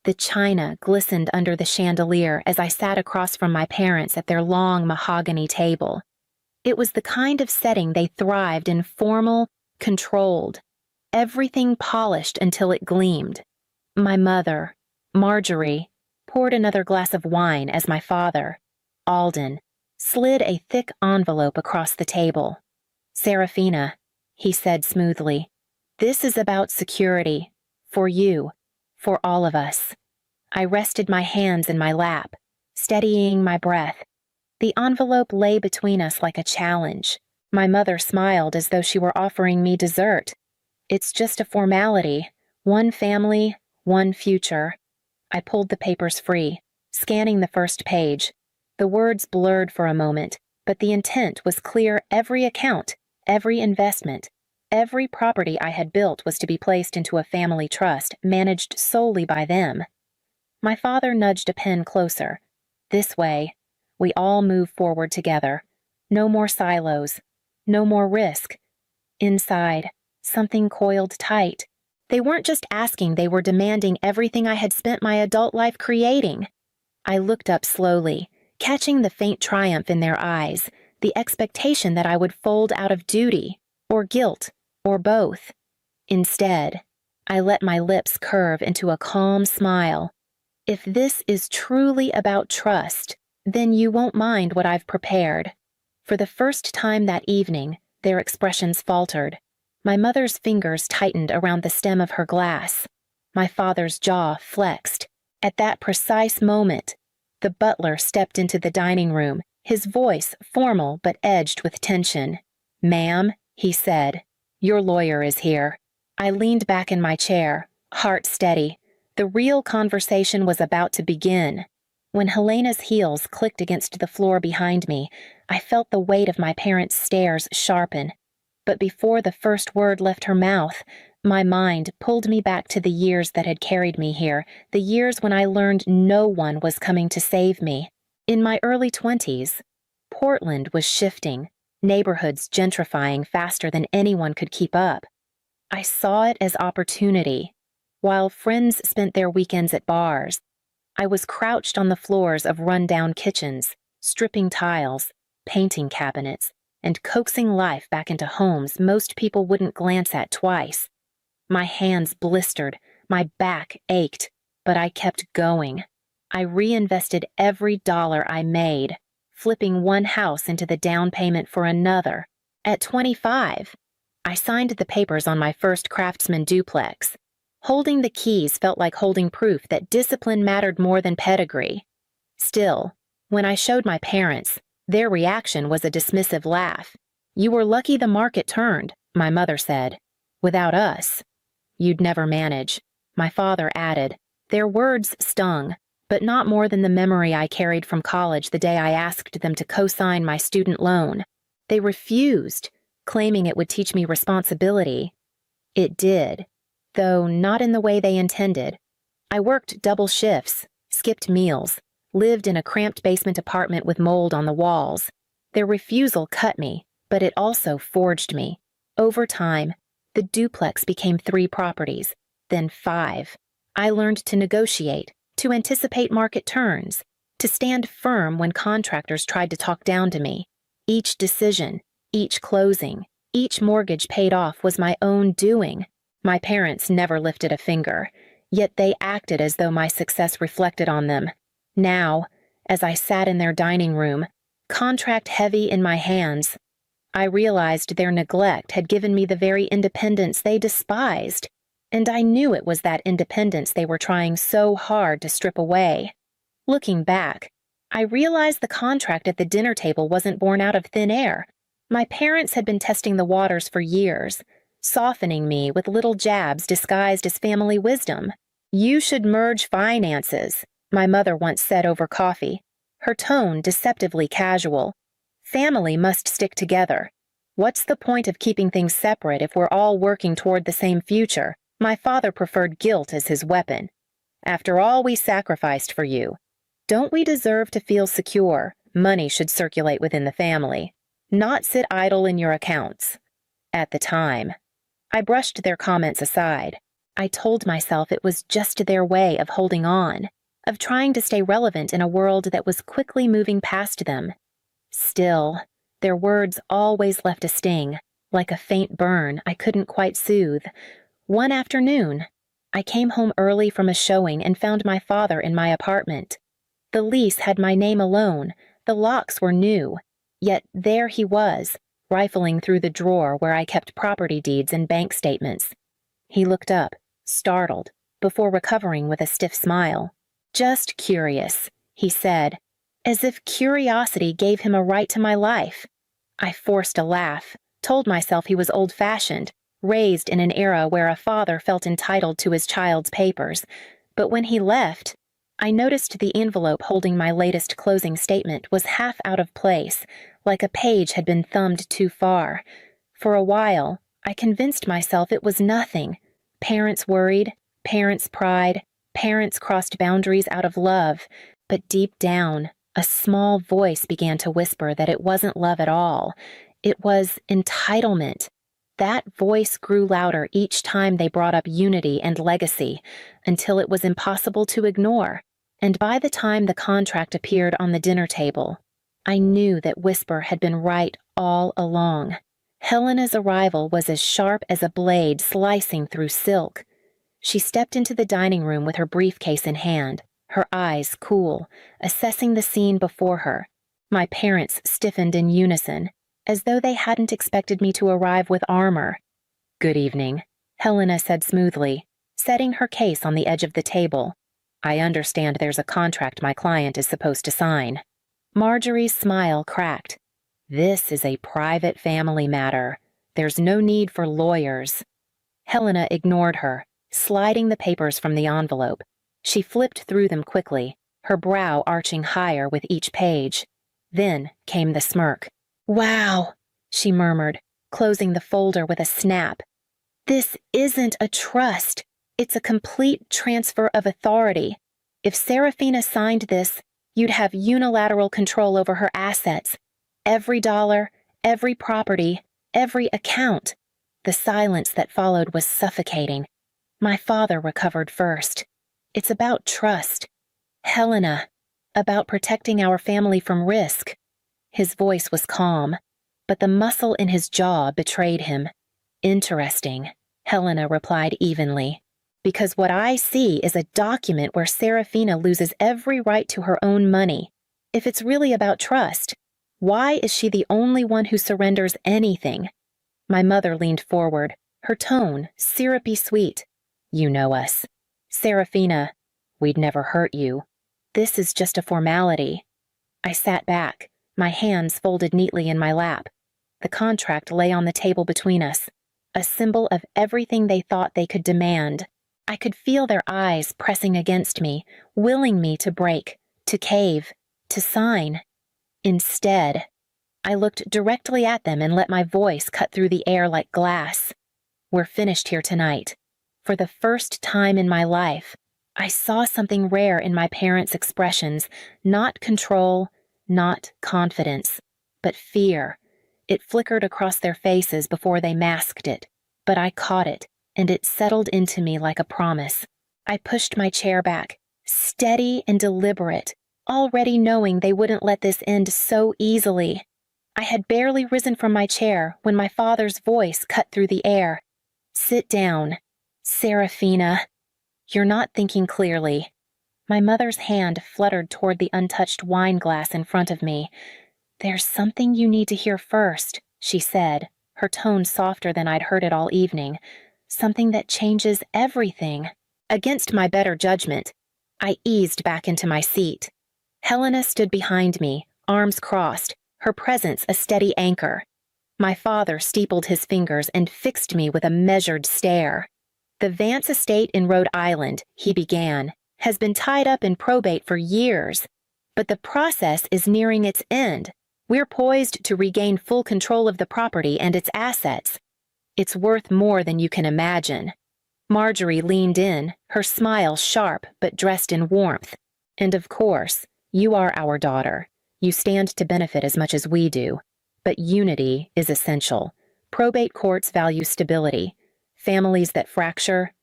The china glistened under the chandelier as I sat across from my parents at their long mahogany table. It was the kind of setting they thrived in, formal, controlled, everything polished until it gleamed. My mother, Marjorie, poured another glass of wine as my father, Alden, slid a thick envelope across the table. "Serafina," he said smoothly, "this is about security. For you. For all of us." I rested my hands in my lap, steadying my breath. The envelope lay between us like a challenge. My mother smiled as though she were offering me dessert. "It's just a formality. One family, one future." I pulled the papers free, scanning the first page. The words blurred for a moment, but the intent was clear. Every account, every investment, every property I had built was to be placed into a family trust, managed solely by them. My father nudged a pen closer. "This way. We all move forward together. No more silos. No more risk." Inside, something coiled tight. They weren't just asking, they were demanding everything I had spent my adult life creating. I looked up slowly, catching the faint triumph in their eyes, the expectation that I would fold out of duty, or guilt, or both. Instead, I let my lips curve into a calm smile. "If this is truly about trust, then you won't mind what I've prepared." For the first time that evening, their expressions faltered. My mother's fingers tightened around the stem of her glass. My father's jaw flexed. At that precise moment, the butler stepped into the dining room, his voice formal but edged with tension. "Ma'am," he said, "your lawyer is here." I leaned back in my chair, heart steady. The real conversation was about to begin. When Helena's heels clicked against the floor behind me, I felt the weight of my parents' stares sharpen. But before the first word left her mouth, my mind pulled me back to the years that had carried me here, the years when I learned no one was coming to save me. In my early 20s, Portland was shifting, neighborhoods gentrifying faster than anyone could keep up. I saw it as opportunity. While friends spent their weekends at bars, I was crouched on the floors of run-down kitchens, stripping tiles, painting cabinets, and coaxing life back into homes most people wouldn't glance at twice. My hands blistered, my back ached, but I kept going. I reinvested every dollar I made, flipping one house into the down payment for another. At 25, I signed the papers on my first Craftsman duplex. Holding the keys felt like holding proof that discipline mattered more than pedigree. Still, when I showed my parents, their reaction was a dismissive laugh. "You were lucky the market turned," my mother said. "Without us, you'd never manage," my father added. Their words stung, but not more than the memory I carried from college the day I asked them to co-sign my student loan. They refused, claiming it would teach me responsibility. It did, though not in the way they intended. I worked double shifts, skipped meals, lived in a cramped basement apartment with mold on the walls. Their refusal cut me, but it also forged me. Over time, the duplex became 3 properties, then 5. I learned to negotiate, to anticipate market turns, to stand firm when contractors tried to talk down to me. Each decision, each closing, each mortgage paid off was my own doing. My parents never lifted a finger, yet they acted as though my success reflected on them. Now, as I sat in their dining room, contract heavy in my hands, I realized their neglect had given me the very independence they despised, and I knew it was that independence they were trying so hard to strip away. Looking back, I realized the contract at the dinner table wasn't born out of thin air. My parents had been testing the waters for years, softening me with little jabs disguised as family wisdom. "You should merge finances," my mother once said over coffee, her tone deceptively casual. "Family must stick together. What's the point of keeping things separate if we're all working toward the same future?" My father preferred guilt as his weapon. "After all we sacrificed for you, don't we deserve to feel secure? Money should circulate within the family, not sit idle in your accounts." At the time, I brushed their comments aside. I told myself it was just their way of holding on, of trying to stay relevant in a world that was quickly moving past them. Still, their words always left a sting, like a faint burn I couldn't quite soothe. One afternoon, I came home early from a showing and found my father in my apartment. The lease had my name alone, the locks were new, yet there he was, rifling through the drawer where I kept property deeds and bank statements. He looked up, startled, before recovering with a stiff smile. "Just curious," he said, as if curiosity gave him a right to my life. I forced a laugh, told myself he was old-fashioned, raised in an era where a father felt entitled to his child's papers. But when he left, I noticed the envelope holding my latest closing statement was half out of place, like a page had been thumbed too far. For a while, I convinced myself it was nothing. Parents worried, parents' pride, parents crossed boundaries out of love, but deep down, a small voice began to whisper that it wasn't love at all. It was entitlement. That voice grew louder each time they brought up unity and legacy, until it was impossible to ignore. And by the time the contract appeared on the dinner table, I knew that whisper had been right all along. Helena's arrival was as sharp as a blade slicing through silk. She stepped into the dining room with her briefcase in hand, her eyes cool, assessing the scene before her. My parents stiffened in unison, as though they hadn't expected me to arrive with armor. "Good evening," Helena said smoothly, setting her case on the edge of the table. "I understand there's a contract my client is supposed to sign." Marjorie's smile cracked. "This is a private family matter. There's no need for lawyers." Helena ignored her, sliding the papers from the envelope. She flipped through them quickly, her brow arching higher with each page. Then came the smirk. "Wow," she murmured, closing the folder with a snap. "This isn't a trust. It's a complete transfer of authority. If Serafina signed this, you'd have unilateral control over her assets. Every dollar, every property, every account." The silence that followed was suffocating. My father recovered first. "It's about trust. Helena, about protecting our family from risk." His voice was calm, but the muscle in his jaw betrayed him. "Interesting," Helena replied evenly, "because what I see is a document where Serafina loses every right to her own money. If it's really about trust, why is she the only one who surrenders anything?" My mother leaned forward, her tone syrupy sweet. "You know us. Serafina, we'd never hurt you. This is just a formality." I sat back, my hands folded neatly in my lap. The contract lay on the table between us, a symbol of everything they thought they could demand. I could feel their eyes pressing against me, willing me to break, to cave, to sign. Instead, I looked directly at them and let my voice cut through the air like glass. "We're finished here tonight." For the first time in my life, I saw something rare in my parents' expressions, not control, not confidence, but fear. It flickered across their faces before they masked it, but I caught it, and it settled into me like a promise. I pushed my chair back, steady and deliberate, already knowing they wouldn't let this end so easily. I had barely risen from my chair when my father's voice cut through the air. "Sit down. Serafina, you're not thinking clearly." My mother's hand fluttered toward the untouched wine glass in front of me. "There's something you need to hear first," she said, her tone softer than I'd heard it all evening. "Something that changes everything." Against my better judgment, I eased back into my seat. Helena stood behind me, arms crossed, her presence a steady anchor. My father steepled his fingers and fixed me with a measured stare. "The Vance estate in Rhode Island," he began, "has been tied up in probate for years. But the process is nearing its end. We're poised to regain full control of the property and its assets. It's worth more than you can imagine." Marjorie leaned in, her smile sharp but dressed in warmth. "And of course, you are our daughter. You stand to benefit as much as we do. But unity is essential. Probate courts value stability. Families that fracture,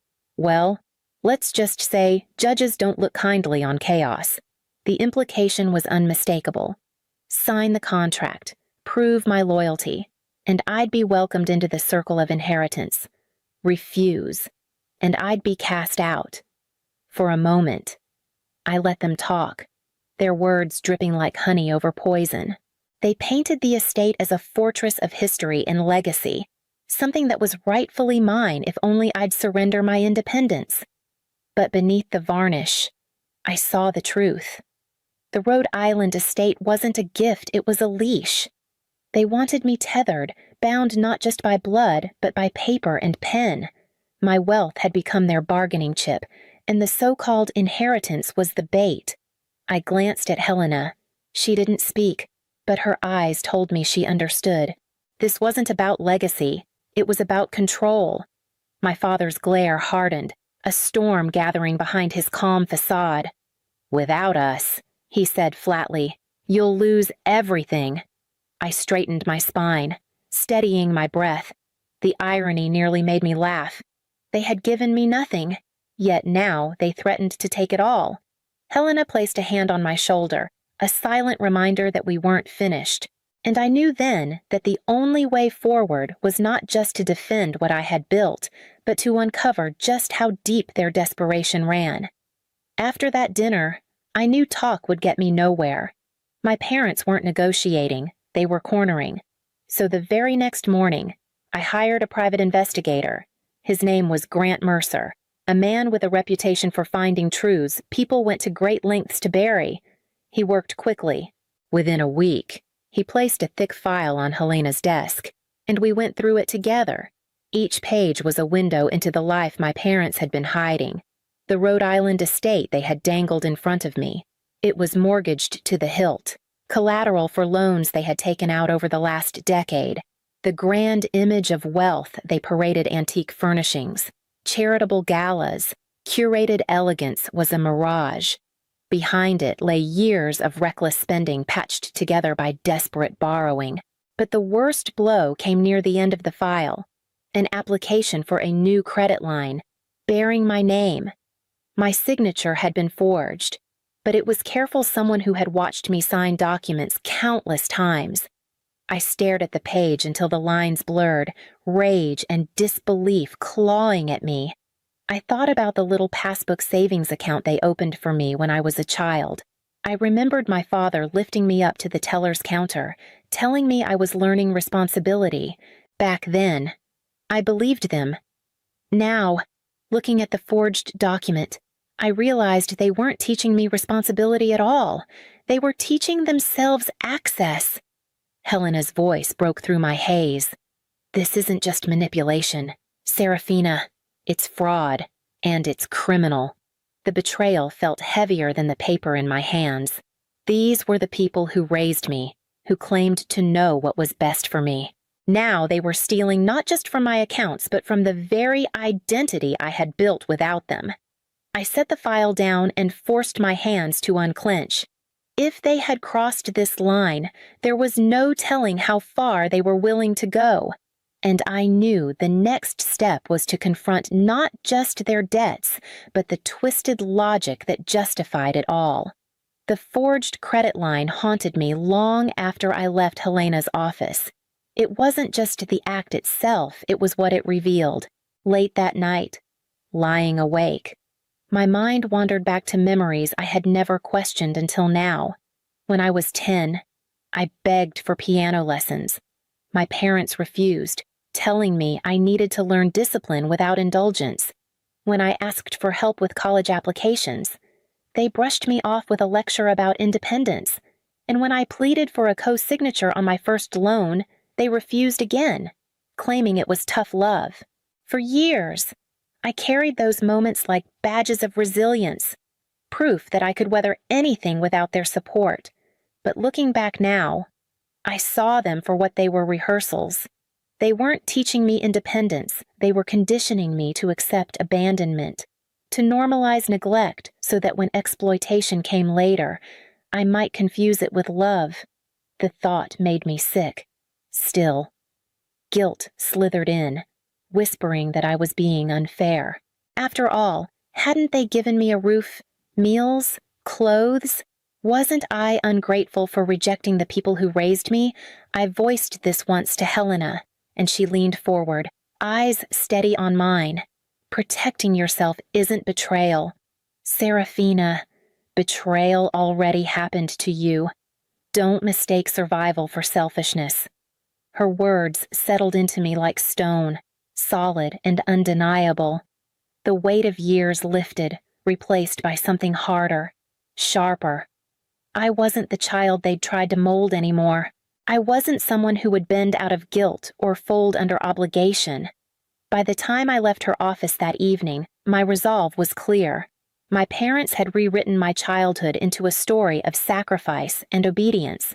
Well, let's just say judges don't look kindly on chaos. The implication was unmistakable. Sign the contract, prove my loyalty, and I'd be welcomed into the circle of inheritance. Refuse, and I'd be cast out. For a moment, I let them talk, their words dripping like honey over poison. They painted the estate as a fortress of history and legacy, something that was rightfully mine if only I'd surrender my independence. But beneath the varnish, I saw the truth. The Rhode Island estate wasn't a gift, it was a leash. They wanted me tethered, bound not just by blood, but by paper and pen. My wealth had become their bargaining chip, and the so-called inheritance was the bait. I glanced at Helena. She didn't speak, but her eyes told me she understood. This wasn't about legacy, it was about control. My father's glare hardened, a storm gathering behind his calm facade. "Without us," he said flatly, "you'll lose everything." I straightened my spine, steadying my breath. The irony nearly made me laugh. They had given me nothing, yet now they threatened to take it all. Helena placed a hand on my shoulder, a silent reminder that we weren't finished. And I knew then that the only way forward was not just to defend what I had built, but to uncover just how deep their desperation ran. After that dinner, I knew talk would get me nowhere. My parents weren't negotiating, they were cornering. So the very next morning, I hired a private investigator. His name was Grant Mercer, a man with a reputation for finding truths people went to great lengths to bury. He worked quickly. Within a week, he placed a thick file on Helena's desk, and we went through it together. Each page was a window into the life my parents had been hiding, the Rhode Island estate they had dangled in front of me. It was mortgaged to the hilt, collateral for loans they had taken out over the last decade, the grand image of wealth they paraded antique furnishings, charitable galas, curated elegance was a mirage. Behind it lay years of reckless spending patched together by desperate borrowing. But the worst blow came near the end of the file, an application for a new credit line, bearing my name. My signature had been forged, but it was careful someone who had watched me sign documents countless times. I stared at the page until the lines blurred, rage and disbelief clawing at me. I thought about the little passbook savings account they opened for me when I was a child. I remembered my father lifting me up to the teller's counter, telling me I was learning responsibility. Back then, I believed them. Now, looking at the forged document, I realized they weren't teaching me responsibility at all. They were teaching themselves access. Helena's voice broke through my haze. "This isn't just manipulation. Serafina, it's fraud, and it's criminal." The betrayal felt heavier than the paper in my hands. These were the people who raised me, who claimed to know what was best for me. Now they were stealing not just from my accounts, but from the very identity I had built without them. I set the file down and forced my hands to unclench. If they had crossed this line, there was no telling how far they were willing to go. And I knew the next step was to confront not just their debts, but the twisted logic that justified it all. The forged credit line haunted me long after I left Helena's office. It wasn't just the act itself, it was what it revealed. Late that night, lying awake, my mind wandered back to memories I had never questioned until now. When I was 10, I begged for piano lessons. My parents refused, telling me I needed to learn discipline without indulgence. When I asked for help with college applications, they brushed me off with a lecture about independence. And when I pleaded for a co-signature on my first loan, they refused again, claiming it was tough love. For years, I carried those moments like badges of resilience, proof that I could weather anything without their support. But looking back now, I saw them for what they were: rehearsals. They weren't teaching me independence, they were conditioning me to accept abandonment, to normalize neglect so that when exploitation came later, I might confuse it with love. The thought made me sick. Still, guilt slithered in, whispering that I was being unfair. After all, hadn't they given me a roof, meals, clothes? Wasn't I ungrateful for rejecting the people who raised me? I voiced this once to Helena, and she leaned forward, eyes steady on mine. Protecting yourself isn't betrayal. Serafina, betrayal already happened to you. Don't mistake survival for selfishness. Her words settled into me like stone, solid and undeniable. The weight of years lifted, replaced by something harder, sharper. I wasn't the child they'd tried to mold anymore. I wasn't someone who would bend out of guilt or fold under obligation. By the time I left her office that evening, my resolve was clear. My parents had rewritten my childhood into a story of sacrifice and obedience.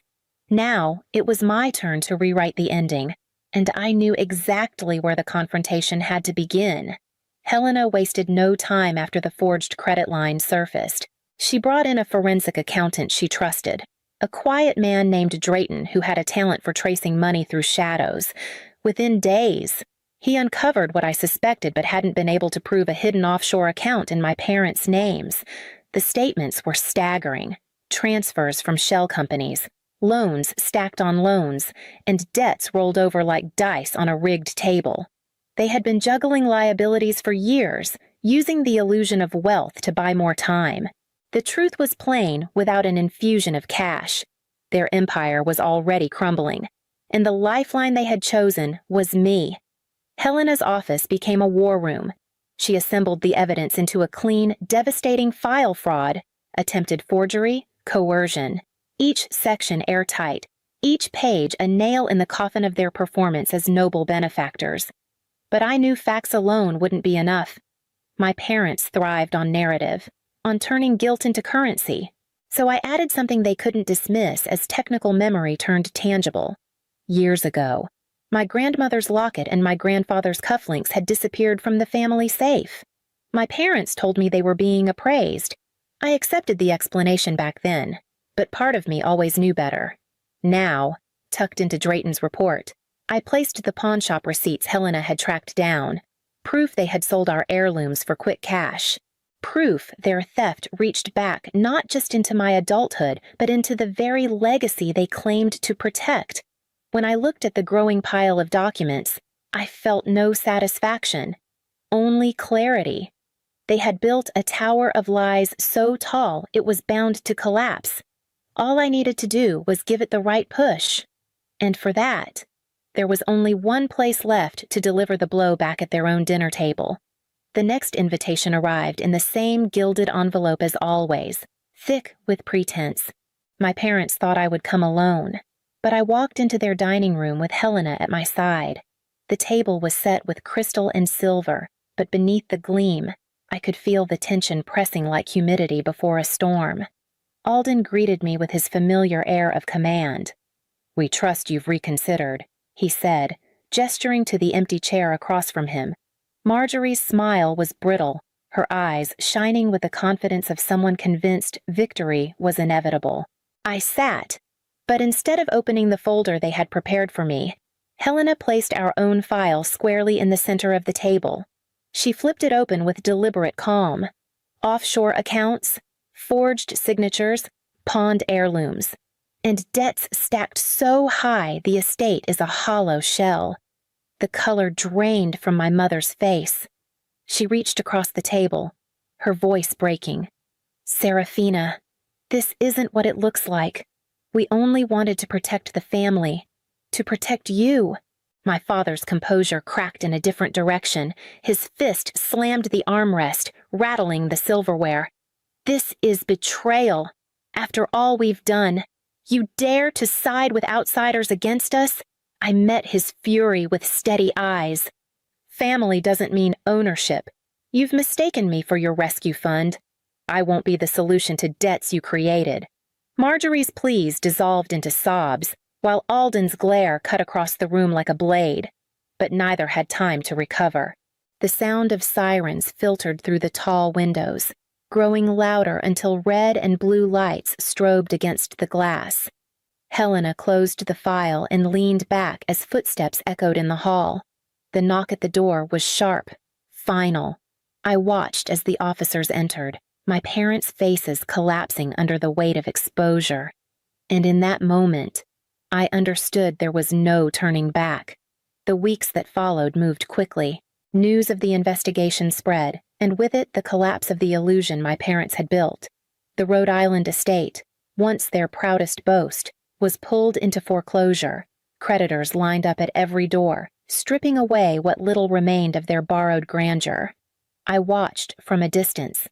Now, it was my turn to rewrite the ending, and I knew exactly where the confrontation had to begin. Helena wasted no time after the forged credit line surfaced. She brought in a forensic accountant she trusted, a quiet man named Drayton who had a talent for tracing money through shadows. Within days, he uncovered what I suspected but hadn't been able to prove: a hidden offshore account in my parents' names. The statements were staggering. Transfers from shell companies, loans stacked on loans, and debts rolled over like dice on a rigged table. They had been juggling liabilities for years, using the illusion of wealth to buy more time. The truth was plain without an infusion of cash. Their empire was already crumbling, and the lifeline they had chosen was me. Helena's office became a war room. She assembled the evidence into a clean, devastating file: fraud, attempted forgery, coercion. Each section airtight, each page a nail in the coffin of their performance as noble benefactors. But I knew facts alone wouldn't be enough. My parents thrived on narrative, on turning guilt into currency. So I added something they couldn't dismiss as technical memory turned tangible. Years ago, my grandmother's locket and my grandfather's cufflinks had disappeared from the family safe. My parents told me they were being appraised. I accepted the explanation back then, but part of me always knew better. Now, tucked into Drayton's report, I placed the pawnshop receipts Helena had tracked down, proof they had sold our heirlooms for quick cash. Proof their theft reached back not just into my adulthood, but into the very legacy they claimed to protect. When I looked at the growing pile of documents, I felt no satisfaction, only clarity. They had built a tower of lies so tall it was bound to collapse. All I needed to do was give it the right push. And for that, there was only one place left to deliver the blow back at their own dinner table. The next invitation arrived in the same gilded envelope as always, thick with pretense. My parents thought I would come alone, but I walked into their dining room with Helena at my side. The table was set with crystal and silver, but beneath the gleam, I could feel the tension pressing like humidity before a storm. Alden greeted me with his familiar air of command. "We trust you've reconsidered," he said, gesturing to the empty chair across from him. Marjorie's smile was brittle, her eyes shining with the confidence of someone convinced victory was inevitable. I sat, but instead of opening the folder they had prepared for me, Helena placed our own file squarely in the center of the table. She flipped it open with deliberate calm. Offshore accounts, forged signatures, pawned heirlooms, and debts stacked so high the estate is a hollow shell. The color drained from my mother's face. She reached across the table, her voice breaking. "Serafina, this isn't what it looks like. We only wanted to protect the family, to protect you." My father's composure cracked in a different direction. His fist slammed the armrest, rattling the silverware. "This is betrayal. After all we've done, you dare to side with outsiders against us?" I met his fury with steady eyes. "Family doesn't mean ownership. You've mistaken me for your rescue fund. I won't be the solution to debts you created." Marjorie's pleas dissolved into sobs, while Alden's glare cut across the room like a blade. But neither had time to recover. The sound of sirens filtered through the tall windows, growing louder until red and blue lights strobed against the glass. Helena closed the file and leaned back as footsteps echoed in the hall. The knock at the door was sharp, final. I watched as the officers entered, my parents' faces collapsing under the weight of exposure. And in that moment, I understood there was no turning back. The weeks that followed moved quickly. News of the investigation spread, and with it the collapse of the illusion my parents had built. The Rhode Island estate, once their proudest boast, was pulled into foreclosure. Creditors lined up at every door, stripping away what little remained of their borrowed grandeur. I watched from a distance,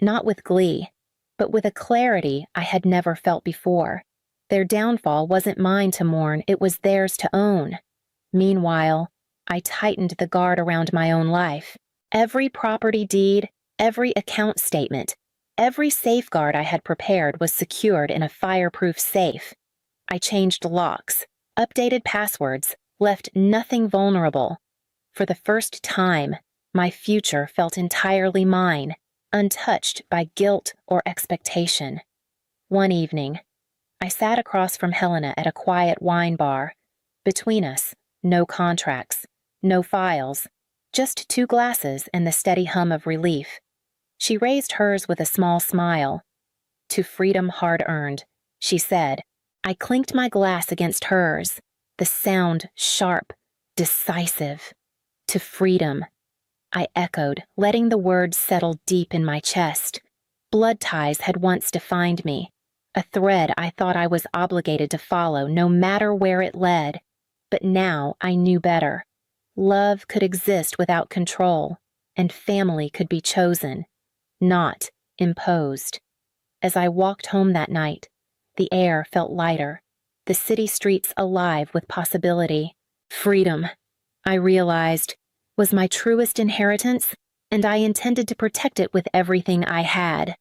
not with glee, but with a clarity I had never felt before. Their downfall wasn't mine to mourn, it was theirs to own. Meanwhile, I tightened the guard around my own life. Every property deed, every account statement, every safeguard I had prepared was secured in a fireproof safe. I changed locks, updated passwords, left nothing vulnerable. For the first time, my future felt entirely mine, untouched by guilt or expectation. One evening, I sat across from Helena at a quiet wine bar. Between us, no contracts, no files, just 2 glasses and the steady hum of relief. She raised hers with a small smile. "To freedom hard-earned," she said. I clinked my glass against hers, the sound sharp, decisive. "To freedom," I echoed, letting the words settle deep in my chest. Blood ties had once defined me, a thread I thought I was obligated to follow no matter where it led. But now I knew better. Love could exist without control, and family could be chosen, not imposed. As I walked home that night, the air felt lighter, the city streets alive with possibility. Freedom, I realized, was my truest inheritance, and I intended to protect it with everything I had.